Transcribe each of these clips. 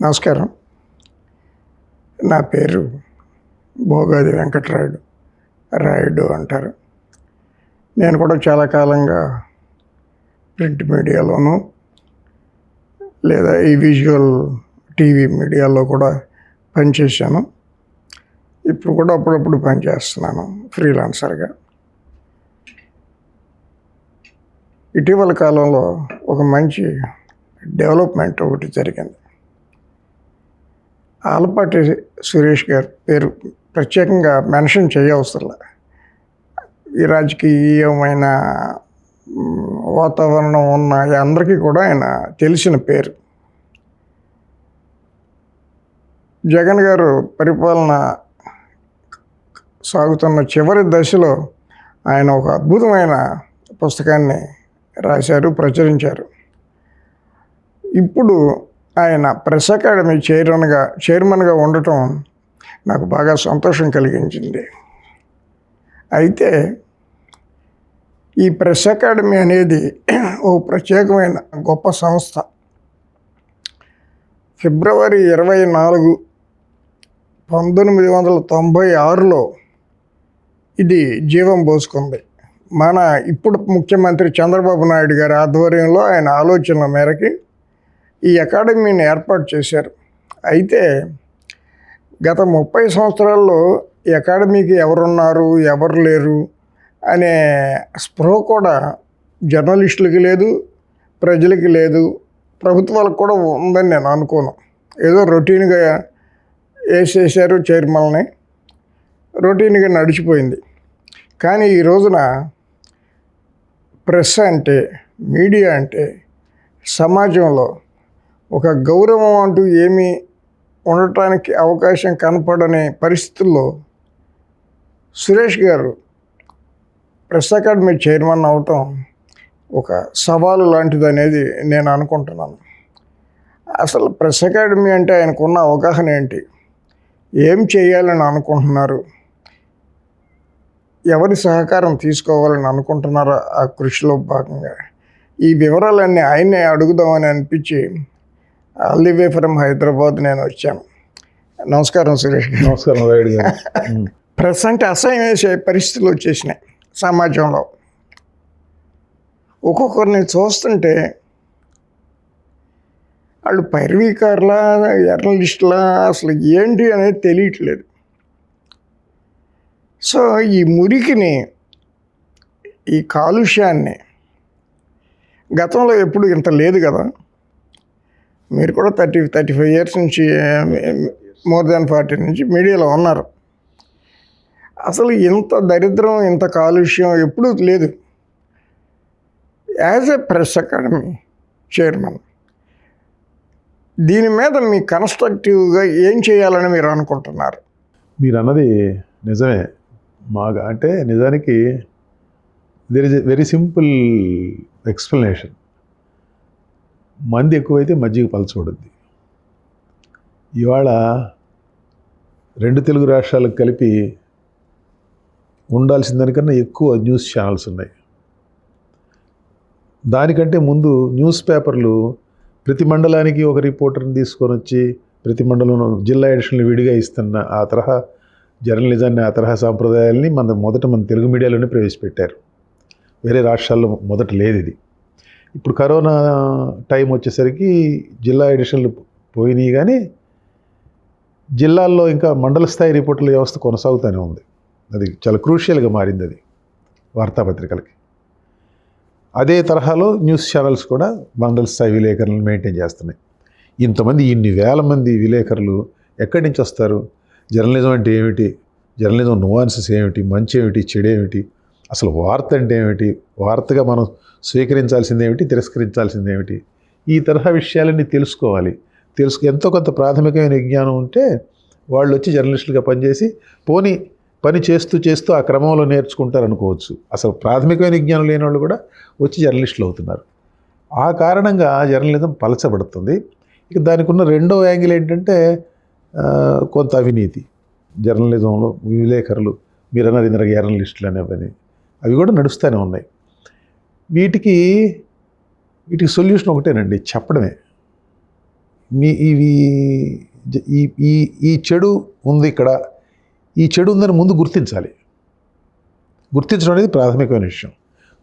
నమస్కారం. నా పేరు భోగాది వెంకటరాయుడు, రాయుడు అంటారు. నేను కూడా చాలా కాలంగా ప్రింట్ మీడియాలోనూ లేదా ఈ విజువల్ టీవీ మీడియాలో కూడా పనిచేశాను. ఇప్పుడు కూడా అప్పుడప్పుడు పనిచేస్తున్నాను ఫ్రీలాన్సర్గా. ఇటీవల కాలంలో ఒక మంచి డెవలప్మెంట్ ఒకటి జరిగింది. ఆలపాటి సురేష్ గారి పేరు ప్రత్యేకంగా మెన్షన్ చేయవసరం. ఈ రాజకీయమైన వాతావరణం ఉన్న అందరికీ కూడా ఆయన తెలిసిన పేరు. జగన్ గారు పరిపాలన సాగుతున్న చివరి దశలో ఆయన ఒక అద్భుతమైన పుస్తకాన్ని రాశారు, ప్రచురించారు. ఇప్పుడు ఆయన ప్రెస్ అకాడమీ చైర్మన్గా ఉండటం నాకు బాగా సంతోషం కలిగించింది. అయితే ఈ ప్రెస్ అకాడమీ అనేది ఓ ప్రత్యేకమైన గొప్ప సంస్థ. ఫిబ్రవరి 24, 1996లో ఇది జీవం పోసుకుంది. మన ఇప్పుడు ముఖ్యమంత్రి చంద్రబాబు నాయుడు గారి ఆధ్వర్యంలో ఆయన ఆలోచనల మేరకి ఈ అకాడమీని ఏర్పాటు చేశారు. అయితే గత 30 సంవత్సరాల్లో ఈ అకాడమీకి ఎవరున్నారు, ఎవరు లేరు అనే స్పృహ కూడా జర్నలిస్టులకి లేదు, ప్రజలకి లేదు, ప్రభుత్వాలకు కూడా ఉందని నేను అనుకోను. ఏదో రొటీన్గా వేసేసారు చైర్మన్ని, రొటీన్గా నడిచిపోయింది. కానీ ఈ రోజున ప్రెస్ అంటే, మీడియా అంటే సమాజంలో ఒక గౌరవం అంటూ ఏమీ ఉండటానికి అవకాశం కనపడని పరిస్థితుల్లో సురేష్ గారు ప్రెస్ అకాడమీ చైర్మన్ అవటం ఒక సవాలు లాంటిది అనేది నేను అనుకుంటున్నాను. అసలు ప్రెస్ అకాడమీ అంటే ఆయనకున్న అవగాహన ఏంటి, ఏం చేయాలని అనుకుంటున్నారు, ఎవరి సహకారం తీసుకోవాలని అనుకుంటున్నారో ఆ కృషిలో భాగంగా ఈ వివరాలన్నీ ఆయన్నే అడుగుదామని అనిపించి all the way from Hyderabad నేను వచ్చాను. నమస్కారం సురేష్ గారు. నమస్కారం రాయుడు గారు. ప్రెస్ అంటే అసహ్యం వేసే పరిస్థితులు వచ్చేసినాయి సమాజంలో. ఒక్కొక్కరిని చూస్తుంటే వాళ్ళు పైరవీకారులా, జర్నలిస్టులా, అసలు ఏంటి అనేది తెలియట్లేదు. సో ఈ మురికిని, ఈ కాలుష్యాన్ని గతంలో ఎప్పుడు ఇంత లేదు కదా. మీరు కూడా 35 ఇయర్స్ నుంచి, మోర్ దాన్ 40 నుంచి మీడియాలో ఉన్నారు. అసలు ఇంత దరిద్రం, ఇంత కాలుష్యం ఎప్పుడూ లేదు. As a press academy chairman, దీని మీద మీ కన్స్ట్రక్టివ్గా ఏం చేయాలని మీరు అనుకుంటున్నారు? మీరు అన్నది నిజమే. మాగా అంటే నిజానికి there is a very simple explanation. మంది ఎక్కువైతే మజ్జిగ పలచబడుద్ది. ఇవాళ 2 తెలుగు రాష్ట్రాలకు కలిపి ఉండాల్సిన దానికన్నా ఎక్కువ న్యూస్ ఛానల్స్ ఉన్నాయి. దానికంటే ముందు న్యూస్ పేపర్లు ప్రతి మండలానికి ఒక రిపోర్టర్ని తీసుకొని వచ్చి ప్రతి మండలంలో జిల్లా ఎడిషన్లు విడిగా ఇస్తున్న ఆ తరహా జర్నలిజాన్ని, ఆ తరహా సాంప్రదాయాల్ని మన తెలుగు మీడియాలోనే ప్రవేశపెట్టారు. వేరే రాష్ట్రాల్లో మొదట లేదు ఇది. ఇప్పుడు కరోనా టైం వచ్చేసరికి జిల్లా ఎడిషన్లు పోయినాయి, కానీ జిల్లాల్లో ఇంకా మండల స్థాయి రిపోర్టుల వ్యవస్థ కొనసాగుతూనే ఉంది. అది చాలా క్రూషియల్గా మారింది అది వార్తాపత్రికలకి. అదే తరహాలో న్యూస్ ఛానల్స్ కూడా మండల స్థాయి విలేకరులను మెయింటైన్ చేస్తున్నాయి. ఇంతమంది, ఇన్ని వేల మంది విలేకరులు ఎక్కడి నుంచి వస్తారు? జర్నలిజం అంటే ఏమిటి, జర్నలిజం నువాన్సెస్ ఏమిటి, మంచి ఏమిటి, చెడేమిటి, అసలు వార్త అంటే ఏమిటి, వార్తగా మనం స్వీకరించాల్సింది ఏమిటి, తిరస్కరించాల్సింది ఏమిటి, ఈ తరహా విషయాలన్నీ తెలుసుకోవాలి. ఎంతో కొంత ప్రాథమికమైన విజ్ఞానం ఉంటే వాళ్ళు వచ్చి జర్నలిస్టులుగా పనిచేసి పని చేస్తూ ఆ క్రమంలో నేర్చుకుంటారు అనుకోవచ్చు. అసలు ప్రాథమికమైన విజ్ఞానం లేని వాళ్ళు కూడా వచ్చి జర్నలిస్టులు అవుతున్నారు. ఆ కారణంగా జర్నలిజం పలచబడుతుంది. ఇక దానికి ఉన్న రెండో యాంగిల్ ఏంటంటే కొంత అవినీతి. జర్నలిజంలో విలేకరులు, మీరు అన్నారు ఇందర జర్నలిస్టులు అనేవని, అవి కూడా నడుస్తూనే ఉన్నాయి. వీటికి సొల్యూషన్ ఒకటేనండి, చెప్పడమే. ఈ చెడు ఉంది ఇక్కడ, ఈ చెడు ఉందని ముందు గుర్తించాలి. గుర్తించడం అనేది ప్రాథమికమైన విషయం.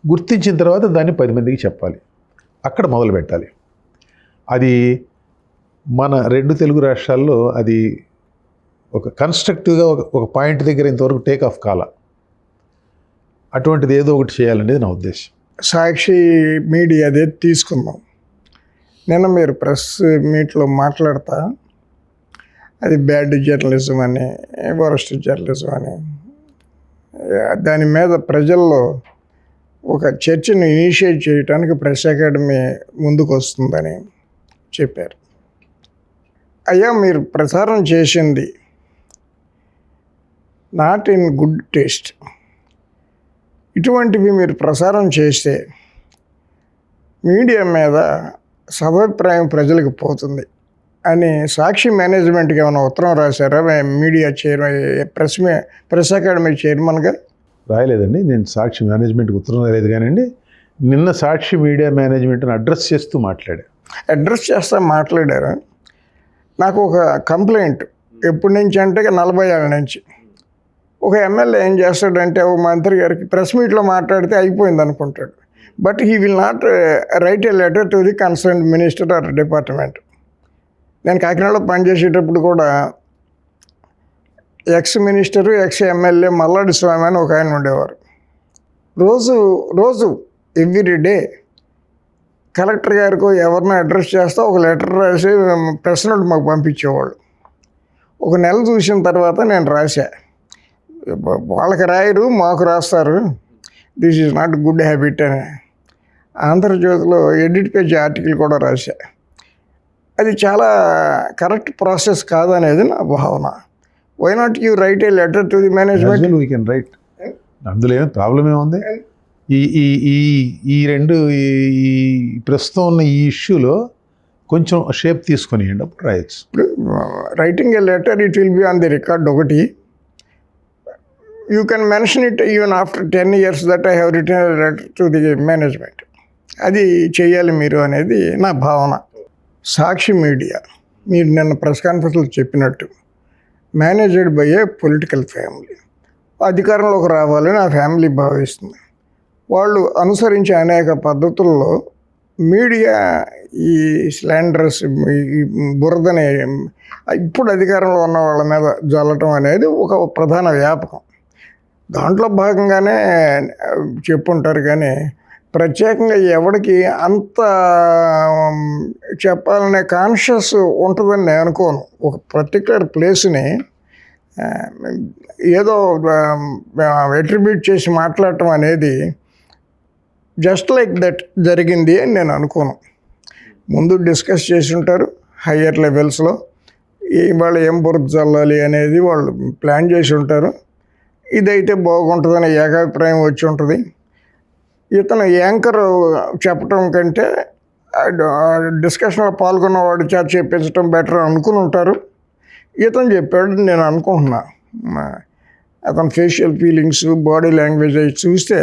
గుర్తించిన తర్వాత దాన్ని 10 మందికి చెప్పాలి, అక్కడ మొదలు పెట్టాలి. అది మన 2 తెలుగు రాష్ట్రాల్లో అది ఒక కన్స్ట్రక్టివ్గా ఒక పాయింట్ దగ్గర ఇంతవరకు టేక్ ఆఫ్ కాల. అటువంటిది ఏదో ఒకటి చేయాలనేది నా ఉద్దేశం. సాక్షి మీడియాదే తీసుకుందాం. నిన్న మీరు ప్రెస్ మీట్లో మాట్లాడతా అది బ్యాడ్ జర్నలిజం అని, వరస్ట్ జర్నలిజం అని, దాని మీద ప్రజల్లో ఒక చర్చను ఇనిషియేట్ చేయడానికి ప్రెస్ అకాడమీ ముందుకు వస్తుందని చెప్పారు. అయ్యా, మీరు ప్రసారం చేసింది నాట్ ఇన్ గుడ్ టేస్ట్. ఇటువంటివి మీరు ప్రసారం చేస్తే మీడియా మీద సదభిప్రాయం ప్రజలకు పోతుంది అని సాక్షి మేనేజ్మెంట్కి ఏమైనా ఉత్తరం రాశారా? మీడియా ప్రెస్ అకాడమీ చైర్మన్గా రాయలేదండి. నేను సాక్షి మేనేజ్మెంట్కి ఉత్తరం రాయలేదు, కానివ్వండి నిన్న సాక్షి మీడియా మేనేజ్మెంట్ని అడ్రస్ చేస్తూ మాట్లాడారు. నాకు ఒక కంప్లైంట్ ఎప్పటి నుంచి అంటే 40 ఏళ్ళ నుంచి. ఒక ఎమ్మెల్యే ఏం చేస్తాడంటే ఒక మంత్రి గారికి ప్రెస్ మీట్లో మాట్లాడితే అయిపోయింది అనుకుంటాడు. But he will not write a letter to the concern minister or department. నేను కాకినాడలో పనిచేసేటప్పుడు కూడా ex minister, ex MLA Malladi Swamy అని ఒక ఆయన ఉండేవారు. రోజు ఎవ్రీ డే కలెక్టర్ గారికి ఎవరినో అడ్రస్ చేస్తా ఒక లెటర్ రాసి ప్రెస్ నోట్ మాకు పంపించేవాళ్ళు. ఒక నెల చూసిన తర్వాత నేను రాశా, వాళ్ళకి రాయరు మాకు రాస్తారు, this is not good habit అని. ఆంధ్రజ్యోతిలో ఎడిట్ పేజ్ ఆర్టికల్ కూడా రాశా. అది చాలా కరెక్ట్ ప్రాసెస్ కాదనేది నా భావన. Why not you write a letter to the management? We can write, అందులో ఏమి ప్రాబ్లం ఏముంది? ఈ ప్రస్తుతం ఉన్న ఈ ఇష్యూలో కొంచెం షేప్ తీసుకొనియండి, అప్పుడు రాయొచ్చు. ఇప్పుడు writing a letter it will be on the record ఒకటి. You can mention it even after 10 years that I have written a letter to the management. అది చేయాలి మీరు అనేది నా భావన. సాక్షి మీడియా మీరు నిన్న ప్రెస్ కాన్ఫరెన్స్లో చెప్పినట్టు managed by A political family. అధికారంలోకి రావాలని ఆ ఫ్యామిలీ భావిస్తుంది. వాళ్ళు అనుసరించే అనేక పద్ధతుల్లో మీడియా ఈ స్లాండరస్, ఈ బురదని ఇప్పుడు అధికారంలో ఉన్న వాళ్ళ మీద జల్లటం అనేది ఒక ప్రధాన వ్యాపకం. దాంట్లో భాగంగానే చెప్పుంటారు, కానీ ప్రత్యేకంగా ఎవరికి అంత చెప్పాలనే కాన్షియస్ ఉంటుందని నేను అనుకోను. ఒక పర్టికులర్ ప్లేస్ని ఏదో అట్రిబ్యూట్ చేసి మాట్లాడటం అనేది జస్ట్ లైక్ దట్ జరిగింది అని నేను అనుకోను. ముందు డిస్కస్ చేసి ఉంటారు హయ్యర్ లెవెల్స్లో, వాళ్ళు ఏం బురద చల్లాలి అనేది వాళ్ళు ప్లాన్ చేసి ఉంటారు. ఇదైతే బాగుంటుందని ఏకాభిప్రాయం వచ్చి ఉంటుంది. ఇతను యాంకర్ చెప్పటం కంటే డిస్కషన్లో పాల్గొన్నవాడు చేత చెప్పించడం బెటర్ అనుకుని ఉంటారు. ఇతను చెప్పాడు నేను అనుకుంటున్నా. అతని ఫేషియల్ ఫీలింగ్స్, బాడీ లాంగ్వేజ్ అవి చూస్తే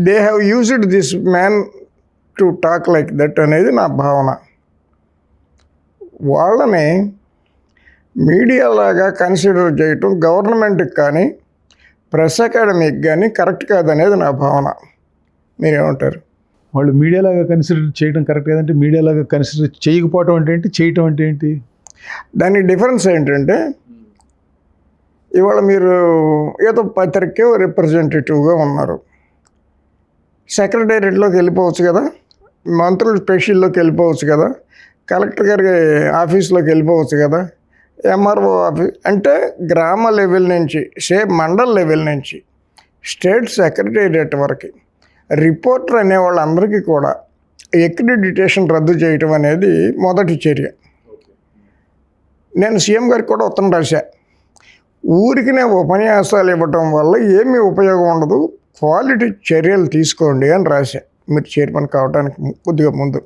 they have used this man to talk like that అనేది నా భావన. వాళ్ళని మీడియా లాగా కన్సిడర్ చేయటం గవర్నమెంట్కి కానీ ప్రెస్ అకాడమీకి కానీ కరెక్ట్ కాదనేది నా భావన. మీరేమంటారు? వాళ్ళు మీడియాలాగా కన్సిడర్ చేయడం కరెక్ట్ కాదంటే మీడియాలాగా కన్సిడర్ చేయకపోవటం అంటే ఏంటి, చేయటం అంటే ఏంటి? దానికి డిఫరెన్స్ ఏంటంటే ఇవాళ మీరు ఏదో పత్రికే రిప్రజెంటేటివ్గా ఉన్నారు, సెక్రటేరియట్లోకి వెళ్ళిపోవచ్చు కదా, మంత్రుల స్పెషల్లోకి వెళ్ళిపోవచ్చు కదా, కలెక్టర్ గారి ఆఫీస్లోకి వెళ్ళిపోవచ్చు కదా, ఎంఆర్ఓ ఆఫీస్ అంటే గ్రామ లెవెల్ నుంచి మండల్ లెవెల్ నుంచి స్టేట్ సెక్రటేరియట్ వరకు రిపోర్టర్ అనే వాళ్ళందరికీ కూడా అక్రిడిటేషన్ రద్దు చేయటం అనేది మొదటి చర్య. నేను సీఎం గారికి కూడా ఉత్తరం రాశా. ఊరికినే ఉపన్యాసాలు ఇవ్వటం వల్ల ఏమీ ఉపయోగం ఉండదు, క్వాలిటీ చర్యలు తీసుకోండి అని రాశా మీరు చైర్మన్ కావడానికి కొద్దిగా ముందు.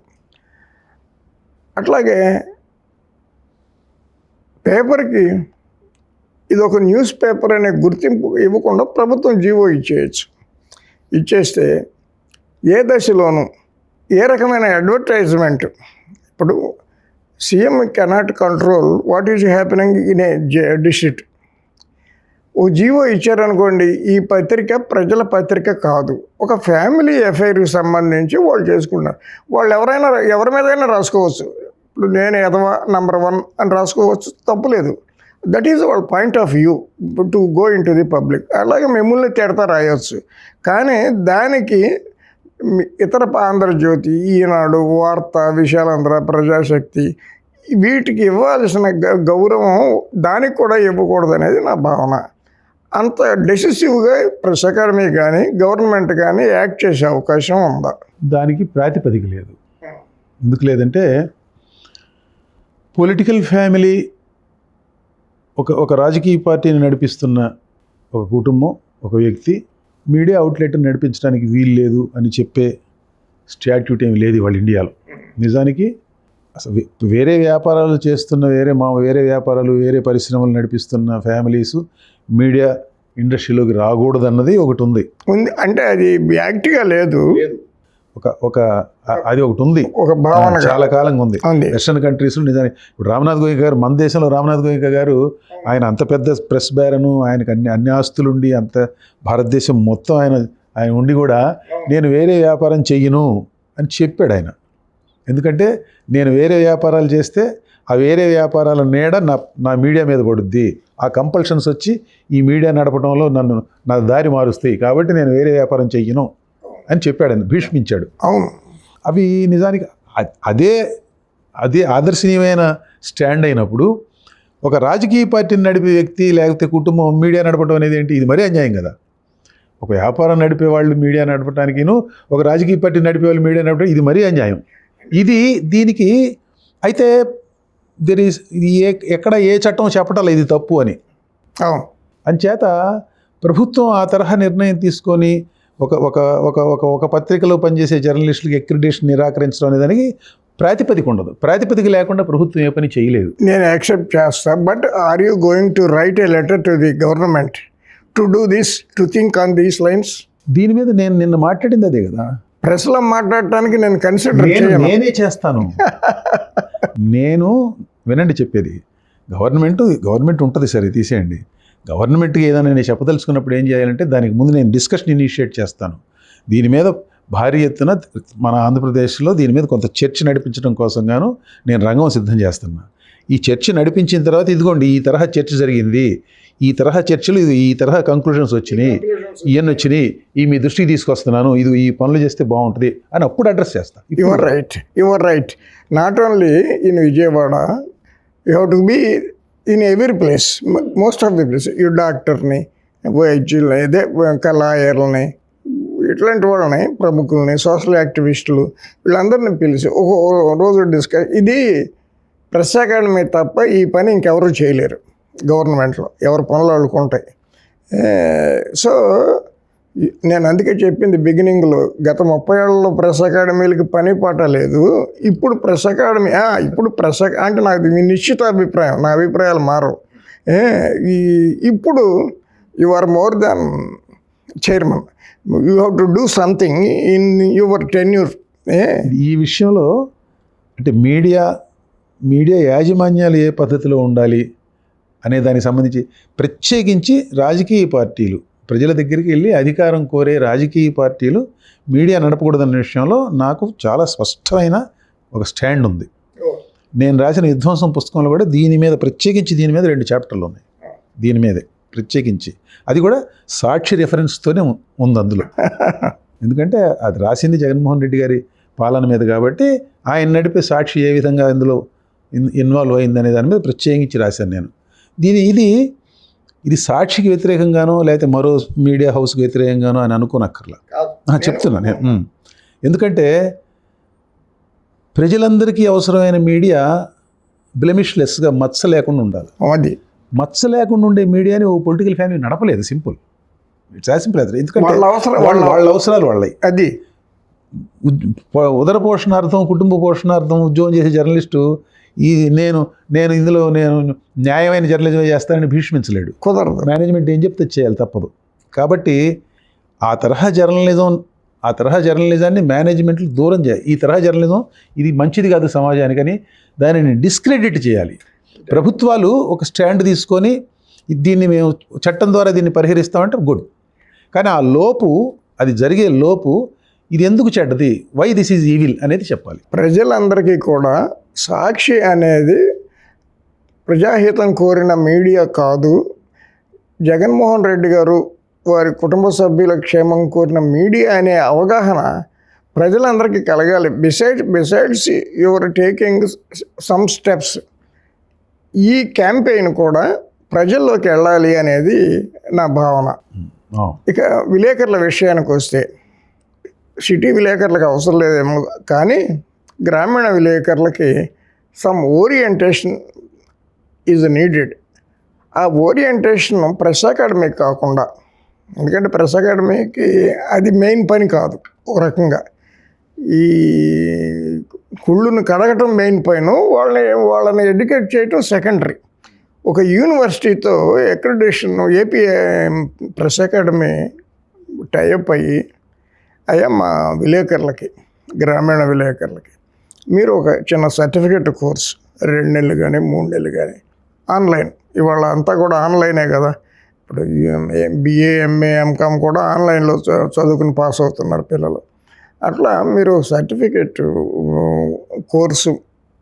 అట్లాగే పేపర్కి ఇది ఒక న్యూస్ పేపర్ అనే గుర్తింపు ఇవ్వకుండా ప్రభుత్వం జీవో ఇచ్చేస్తే ఏ దశలోనూ ఏ రకమైన అడ్వర్టైజ్మెంట్, ఇప్పుడు CM cannot control what is happening in a district. ఓ జీవో ఇచ్చారనుకోండి, ఈ పత్రిక ప్రజల పత్రిక కాదు, ఒక ఫ్యామిలీ అఫైర్కి సంబంధించి వాళ్ళు చేసుకున్నారు. వాళ్ళు ఎవరి మీదైనా రాసుకోవచ్చు. ఇప్పుడు నేను ఎదవా నంబర్ 1 అని రాసుకోవచ్చు, తప్పులేదు. దట్ ఈజ్ వాళ్ళ point of view to go in to the public. అలాగే మిమ్మల్ని తిడతా రాయొచ్చు. కానీ దానికి ఇతర ఆంధ్రజ్యోతి, ఈనాడు, వార్త, విశాలాంధ్ర, ప్రజాశక్తి వీటికి ఇవ్వాల్సిన గౌరవం దానికి కూడా ఇవ్వకూడదు అనేది నా భావన. అంత డెసిసివ్గా ప్రెస్ అకాడమీ కానీ గవర్నమెంట్ కానీ యాక్ట్ చేసే అవకాశం ఉందా? దానికి ప్రాతిపదిక లేదు. ఎందుకు లేదంటే పొలిటికల్ ఫ్యామిలీ, ఒక రాజకీయ పార్టీని నడిపిస్తున్న ఒక కుటుంబం, ఒక వ్యక్తి మీడియా అవుట్లెట్ని నడిపించడానికి వీలు లేదు అని చెప్పే స్టాట్యూట్ ఏమి లేదు వాళ్ళ ఇండియాలో. నిజానికి అసలు వేరే వ్యాపారాలు చేస్తున్న వేరే వ్యాపారాలు, వేరే పరిశ్రమలు నడిపిస్తున్న ఫ్యామిలీసు మీడియా ఇండస్ట్రీలోకి రాకూడదన్నది ఒకటి ఉంది. అంటే అది యాక్ట్గా లేదు, అది ఒకటి ఉంది, ఒక భావన చాలా కాలంగా ఉంది వెస్టర్న్ కంట్రీస్లో. నిజానికి ఇప్పుడు రామ్నాథ్ గోయింకా గారు, మన దేశంలో రామ్నాథ్ గోయింకా గారు, ఆయన అంత పెద్ద ప్రెస్ బ్యారను, ఆయనకు అన్ని ఆస్తులు ఉండి, అంత భారతదేశం మొత్తం ఆయన ఉండి కూడా నేను వేరే వ్యాపారం చెయ్యను అని చెప్పాడు ఆయన. ఎందుకంటే నేను వేరే వ్యాపారాలు చేస్తే ఆ వేరే వ్యాపారాల నీడ నా మీడియా మీద పడుద్ది, ఆ కంపల్షన్స్ వచ్చి ఈ మీడియా నడపడంలో నా దారి మారుస్తాయి, కాబట్టి నేను వేరే వ్యాపారం చెయ్యను అని చెప్పాడు ఆయన, భీష్మించాడు. అవును, అవి నిజానికి అదే ఆదర్శనీయమైన స్టాండ్ అయినప్పుడు ఒక రాజకీయ పార్టీని నడిపే వ్యక్తి లేకపోతే కుటుంబం మీడియా నడపడం అనేది ఏంటి? ఇది మరీ అన్యాయం కదా. ఒక వ్యాపారం నడిపే వాళ్ళు మీడియా నడపడానికిను, ఒక రాజకీయ పార్టీ నడిపే వాళ్ళు మీడియా నడపడం, ఇది మరీ అన్యాయం. దీనికి అయితే ఎక్కడ ఏ చట్టం చెప్పటాలి ఇది తప్పు అని. అంచేత ప్రభుత్వం ఆ తరహా నిర్ణయం తీసుకొని ఒక పత్రికలో పనిచేసే జర్నలిస్టులకు అక్రిడిటేషన్ నిరాకరించడం అనే దానికి ప్రాతిపదిక ఉండదు. ప్రాతిపదిక లేకుండా ప్రభుత్వం ఏ పని చేయలేదు. నేను యాక్సెప్ట్ చేస్తా, but are you going to write a letter to the government to do this, to think on these lines? దీని మీద నేను నిన్న మాట్లాడింది అదే కదా. ప్రెస్లో మాట్లాడటానికి నేను కన్సిడర్ నేనే చేస్తాను. నేను వినండి చెప్పేది, గవర్నమెంట్ ఉంటుంది సరే తీసేయండి. గవర్నమెంట్కి ఏదైనా నేను చెప్పదలుచుకున్నప్పుడు ఏం చేయాలంటే దానికి ముందు నేను డిస్కషన్ ఇనిషియేట్ చేస్తాను. దీని మీద భారీ ఎత్తున మన ఆంధ్రప్రదేశ్లో దీని మీద కొంత చర్చ నడిపించడం కోసం గాను నేను రంగం సిద్ధం చేస్తున్నా. ఈ చర్చ నడిపించిన తర్వాత ఇదిగోండి ఈ తరహా చర్చ జరిగింది, ఈ తరహా చర్చలు, ఈ తరహా కంక్లూషన్స్ వచ్చినాయి, ఇవన్నీ వచ్చినాయి, ఈ మీ దృష్టికి తీసుకొస్తున్నాను, ఈ పనులు చేస్తే బాగుంటుంది అని అప్పుడు అడ్రస్ చేస్తాను. Your right. Not only in Vijayawada, you have to be in every place, most of the place. ఈ డాక్టర్ని, వైద్యుల్ని, లాయర్లని, ఇట్లాంటి వాళ్ళని, ప్రముఖుల్ని, సోషల్ యాక్టివిస్టులు వీళ్ళందరినీ పిలిచి ఒక రోజు డిస్కస్. ఇది ప్రెస్ అకాడమీ తప్ప ఈ పని ఇంకెవరూ చేయలేరు గవర్నమెంట్లో, ఎవరి పనులు వాళ్ళుకుంటాయి. సో నేను అందుకే చెప్పింది బిగినింగ్లో, గత 30 ఏళ్లలో ప్రెస్ అకాడమీలకి పని పాట లేదు. ఇప్పుడు ప్రెస్ అకాడమీ అంటే నాకు నిశ్చిత అభిప్రాయం, నా అభిప్రాయాలు మారవు. ఇప్పుడు you are more than chairman, you have to do something in your tenure. ఈ విషయంలో అంటే మీడియా యాజమాన్యాలు ఏ పద్ధతిలో ఉండాలి అనే దానికి సంబంధించి ప్రత్యేకించి రాజకీయ పార్టీలు ప్రజల దగ్గరికి వెళ్ళి అధికారం కోరే రాజకీయ పార్టీలు మీడియా నడపకూడదన్న విషయంలో నాకు చాలా స్పష్టమైన ఒక స్టాండ్ ఉంది. నేను రాసిన విధ్వంసం పుస్తకంలో కూడా దీని మీద 2 చాప్టర్లు ఉన్నాయి. దీని మీదే ప్రత్యేకించి, అది కూడా సాక్షి రెఫరెన్స్తోనే ఉంది అందులో. ఎందుకంటే అది రాసింది జగన్మోహన్ రెడ్డి గారి పాలన మీద కాబట్టి ఆయన నడిపే సాక్షి ఏ విధంగా ఇందులో ఇన్వాల్వ్ అయిందనే దాని మీద ప్రత్యేకించి రాశాను నేను. ఇది సాక్షికి వ్యతిరేకంగానో లేకపోతే మరో మీడియా హౌస్కి వ్యతిరేకంగానో అని అనుకోనక్కర్లా, చెప్తున్నా నేను. ఎందుకంటే ప్రజలందరికీ అవసరమైన మీడియా బ్లెమిష్లెస్గా మచ్చ లేకుండా ఉండాలి. అది మచ్చ లేకుండా ఉండే మీడియాని ఓ పొలిటికల్ ఫ్యామిలీ నడపలేదు. Simple, it's as simple. ఎందుకంటే వాళ్ళ అవసరాలు వాళ్ళవి. అది ఉదర పోషణార్థం కుటుంబ పోషణార్థం ఉద్యోగం చేసే జర్నలిస్టు నేను ఇందులో న్యాయమైన జర్నలిజం చేస్తానని భీష్మించలేడు. కుదరదు. మేనేజ్మెంట్ ఏం చెప్తే చేయాలి, తప్పదు. కాబట్టి ఆ తరహా జర్నలిజాన్ని మేనేజ్మెంట్లు దూరం చేయాలి. ఈ తరహా జర్నలిజం ఇది మంచిది కాదు సమాజానికని దానిని డిస్క్రెడిట్ చేయాలి. ప్రభుత్వాలు ఒక స్టాండ్ తీసుకొని దీన్ని మేము చట్టం ద్వారా దీన్ని పరిహరిస్తామంటే గుడ్. కానీ ఆ లోపు, అది జరిగే లోపు ఇది ఎందుకు చెడ్డది, వై దిస్ ఈజ్ ఈవిల్ అనేది చెప్పాలి. ప్రజలందరికీ కూడా సాక్షి అనేది ప్రజాహితం కోరిన మీడియా కాదు, జగన్మోహన్ రెడ్డి గారు వారి కుటుంబ సభ్యుల క్షేమం కోరిన మీడియా అనే అవగాహన ప్రజలందరికీ కలగాలి. Besides your taking some steps, ఈ క్యాంపెయిన్ కూడా ప్రజల్లోకి వెళ్ళాలి అనేది నా భావన. ఇక విలేకరుల విషయానికి వస్తే, సిటీ విలేకరులకు అవసరం లేదేమో కానీ గ్రామీణ విలేకరులకి సమ్ ఓరియంటేషన్ ఈజ్ నీడెడ్. ఆ ఓరియంటేషన్ ప్రెస్ అకాడమీ కాకుండా, ఎందుకంటే ప్రెస్ అకాడమీకి అది మెయిన్ పని కాదు, ఒక రకంగా ఈ కుళ్ళును కడగటం మెయిన్ పైన, వాళ్ళని ఎడ్యుకేట్ చేయటం సెకండరీ. ఒక యూనివర్సిటీతో accreditation AP press academy tie up అయ్యి, అయ్యా మా విలేకరులకి, గ్రామీణ విలేకరులకి మీరు ఒక చిన్న సర్టిఫికెట్ కోర్స్ 2 నెలలు కానీ 3 నెలలు కానీ ఆన్లైన్, ఇవాళ అంతా కూడా ఆన్లైనే కదా. ఇప్పుడు బిఏ ఎంఏ ఎంకామ్ కూడా ఆన్లైన్లో చదువుకుని పాస్ అవుతున్నారు పిల్లలు. అట్లా మీరు సర్టిఫికెట్ కోర్సు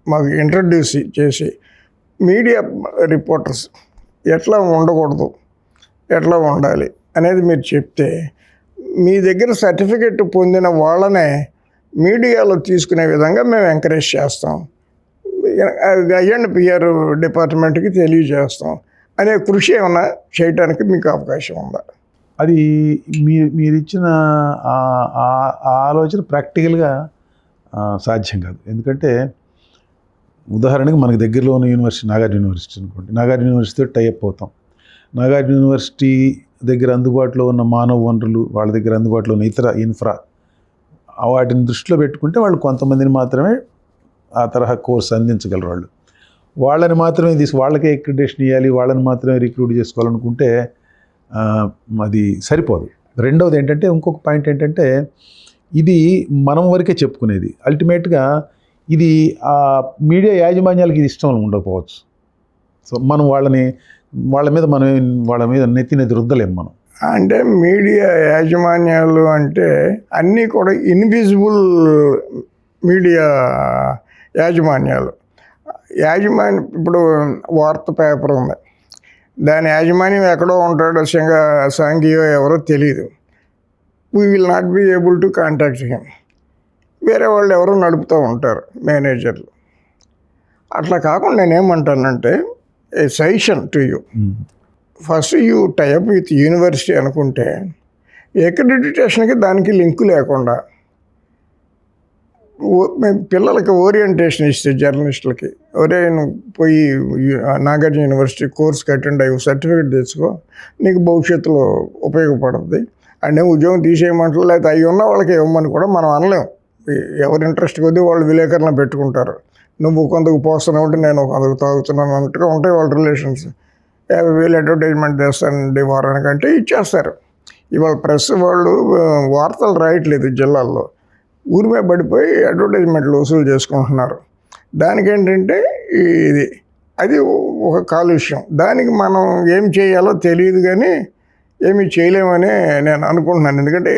మాకు ఇంట్రడ్యూస్ చేసి మీడియా రిపోర్టర్స్ ఎట్లా ఉండకూడదు, ఎట్లా ఉండాలి అనేది మీరు చెప్తే, మీ దగ్గర సర్టిఫికెట్ పొందిన వాళ్ళనే మీడియాలో తీసుకునే విధంగా మేము ఎంకరేజ్ చేస్తాం, ఐఎండ్పిఆర్ డిపార్ట్మెంట్కి తెలియజేస్తాం అనే కృషి ఏమైనా చేయడానికి మీకు అవకాశం ఉందా? అది మీరు ఇచ్చిన ఆలోచన ప్రాక్టికల్గా సాధ్యం కాదు. ఎందుకంటే ఉదాహరణకి మనకి దగ్గరలో ఉన్న యూనివర్సిటీ నాగార్జున యూనివర్సిటీ అనుకోండి, నాగార్జున యూనివర్సిటీతో టైఅప్ అవుతాం. నాగార్జున యూనివర్సిటీ దగ్గర అందుబాటులో ఉన్న మానవ వనరులు, వాళ్ళ దగ్గర అందుబాటులో ఉన్న ఇతర ఇన్ఫ్రా, వాటిని దృష్టిలో పెట్టుకుంటే వాళ్ళు కొంతమందిని మాత్రమే ఆ తరహా కోర్సు అందించగలరు. వాళ్ళని మాత్రమే వాళ్ళకే అక్రిడిటేషన్ ఇవ్వాలి, వాళ్ళని మాత్రమే రిక్రూట్ చేసుకోవాలనుకుంటే అది సరిపోదు. రెండవది ఏంటంటే, ఇంకొక పాయింట్ ఏంటంటే, ఇది మనం వరకే చెప్పుకునేది. అల్టిమేట్గా ఇది ఆ మీడియా యాజమాన్యాలకి ఇది ఇష్టం ఉండకపోవచ్చు. సో మనం వాళ్ళ మీద నెత్తి రుద్దలేం మనం. అంటే మీడియా యాజమాన్యాలు అంటే అన్నీ కూడా ఇన్విజిబుల్ మీడియా యాజమాన్యాలు. ఇప్పుడు వార్త పేపర్ ఉంది, దాని యాజమాన్యం ఎక్కడో ఉంటాడో, సాంఘియో ఎవరో తెలియదు. We will not be able to contact him. వేరే వాళ్ళు ఎవరో నడుపుతూ ఉంటారు, మేనేజర్లు. అట్లా కాకుండా నేనేమంటానంటే, a suggestion to you, first you tie up with university అనుకుంటే, అక్రిడిటేషన్కి దానికి లింకు లేకుండా పిల్లలకి ఓరియంటేషన్ ఇస్తే, జర్నలిస్టులకి, ఒరే నువ్వు పోయి నాగార్జున యూనివర్సిటీ కోర్స్కి అటెండ్ అయ్యి సర్టిఫికేట్ తెచ్చుకో, నీకు భవిష్యత్తులో ఉపయోగపడుతుంది. అంటే ఉద్యోగం తీసేయమంటారు, లేకపోతే అవి ఉన్న వాళ్ళకి ఇవ్వమని కూడా మనం అనలేం. ఎవరి ఇంట్రెస్ట్ కొద్దీ వాళ్ళు విలేకరులను పెట్టుకుంటారు. నువ్వు కొంతకు పోస్తున్నావు అంటే నేను కొంతకు తాగుతున్నాను అన్నట్టుగా ఉంటాయి వాళ్ళ రిలేషన్స్. 50,000 అడ్వర్టైజ్మెంట్ చేస్తానండి వారానికంటే ఇచ్చేస్తారు. ఇవాళ ప్రెస్ వాళ్ళు వార్తలు రాయట్లేదు, జిల్లాల్లో ఊరిమే పడిపోయి అడ్వర్టైజ్మెంట్లు వసూలు చేసుకుంటున్నారు. దానికేంటంటే అది ఒక కాలుష్యం. దానికి మనం ఏం చేయాలో తెలియదు కానీ ఏమీ చేయలేమని నేను అనుకుంటున్నాను. ఎందుకంటే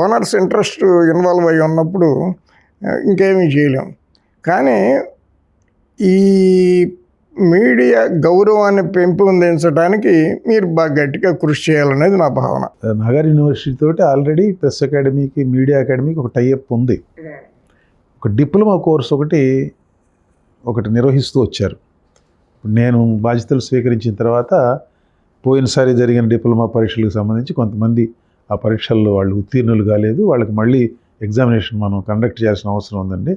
ఓనర్స్ ఇంట్రెస్ట్ ఇన్వాల్వ్ అయ్యి ఉన్నప్పుడు ఇంకేమీ చేయలేం. కానీ ఈ మీడియా గౌరవాన్ని పెంపొందించడానికి మీరు బాగా గట్టిగా కృషి చేయాలనేది నా భావన. నాగార్జున యూనివర్సిటీ తోటి ఆల్రెడీ ప్రెస్ అకాడమీకి, మీడియా అకాడమీకి ఒక టైఅప్ ఉంది. ఒక డిప్లొమా కోర్స్ ఒకటి నిర్వహిస్తూ వచ్చారు. నేను బాధ్యతలు స్వీకరించిన తర్వాత పోయినసారి జరిగిన డిప్లొమా పరీక్షలకు సంబంధించి కొంతమంది ఆ పరీక్షల్లో వాళ్ళు ఉత్తీర్ణులు కాలేదు, వాళ్ళకి మళ్ళీ ఎగ్జామినేషన్ మనం కండక్ట్ చేయాల్సిన అవసరం ఉందండి,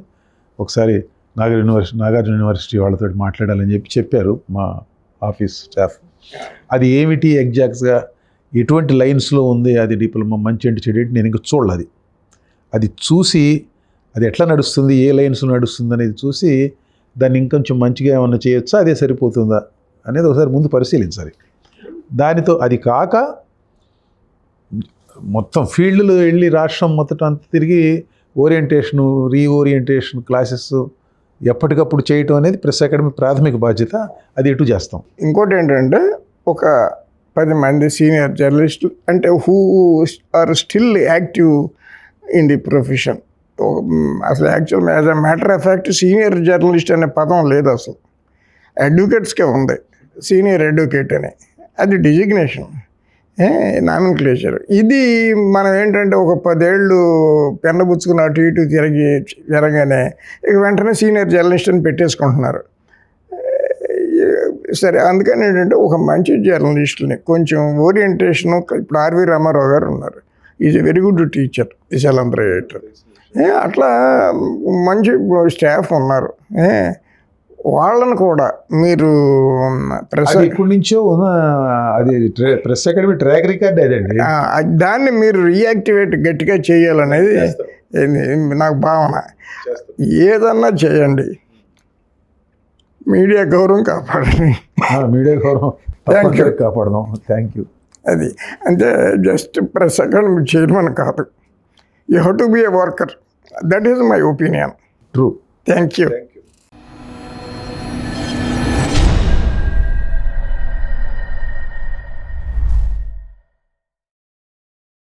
ఒకసారి నాగార్జున యూనివర్సిటీ వాళ్ళతో మాట్లాడాలని చెప్పారు మా ఆఫీస్ స్టాఫ్. అది ఏమిటి ఎగ్జాక్ట్గా ఎటువంటి లైన్స్లో ఉంది, అది డిప్లొమా మంచి అంటే చెడు నేను ఇంకా చూడలేదు. అది చూసి అది ఎట్లా నడుస్తుంది, ఏ లైన్స్ నడుస్తుంది అనేది చూసి దాన్ని ఇంకొంచెం మంచిగా ఏమన్నా చేయొచ్చా, అదే సరిపోతుందా అనేది ఒకసారి ముందు పరిశీలించాలి. దానితో అది కాక మొత్తం ఫీల్డ్లో వెళ్ళి రాష్ట్రం మొత్తం అంతా తిరిగి ఓరియంటేషను, రీఓరియంటేషన్ క్లాసెస్ ఎప్పటికప్పుడు చేయటం అనేది ప్రెస్ అకాడమీ ప్రాథమిక బాధ్యత. అది ఎటు చేస్తాం. ఇంకోటి ఏంటంటే ఒక 10 మంది సీనియర్ జర్నలిస్టులు అంటే who are still active in the profession. అసలు actual as a matter of fact senior journalist అనే పదం లేదు అసలు. అడ్వకేట్స్కే ఉంది సీనియర్ అడ్వకేట్ అని, అది డిజిగ్నేషన్, నామినిక్లేచర్. ఇది మనం ఏంటంటే ఒక 10 ఏళ్ళు పెన్నబుచ్చుకుని అటు ఇటు తిరగగానే ఇక వెంటనే సీనియర్ జర్నలిస్ట్ అని పెట్టేసుకుంటున్నారు. సరే, అందుకని ఏంటంటే ఒక మంచి జర్నలిస్టుని కొంచెం ఓరియంటేషను. ఇప్పుడు ఆర్వి రామారావు గారు ఉన్నారు, is a very good teacher, Visalandhra editor. అట్లా మంచి స్టాఫ్ ఉన్నారు. వాళ్ళని కూడా మీరు ఇప్పటి నుంచో అది ప్రెస్ అకాడమీ ట్రాక్ రికార్డ్ అదండి. దాన్ని మీరు రీయాక్టివేట్ గట్టిగా చేయాలనేది నాకు భావన. ఏదన్నా చేయండి, మీడియా గౌరవం కాపాడండి. మీడియా గౌరవం కాపాడదాం. Thank you. అది అంటే జస్ట్ ప్రెస్ అకాడమీ చైర్మన్ కాదు, you have to be a worker. That is my opinion. True. Thank you.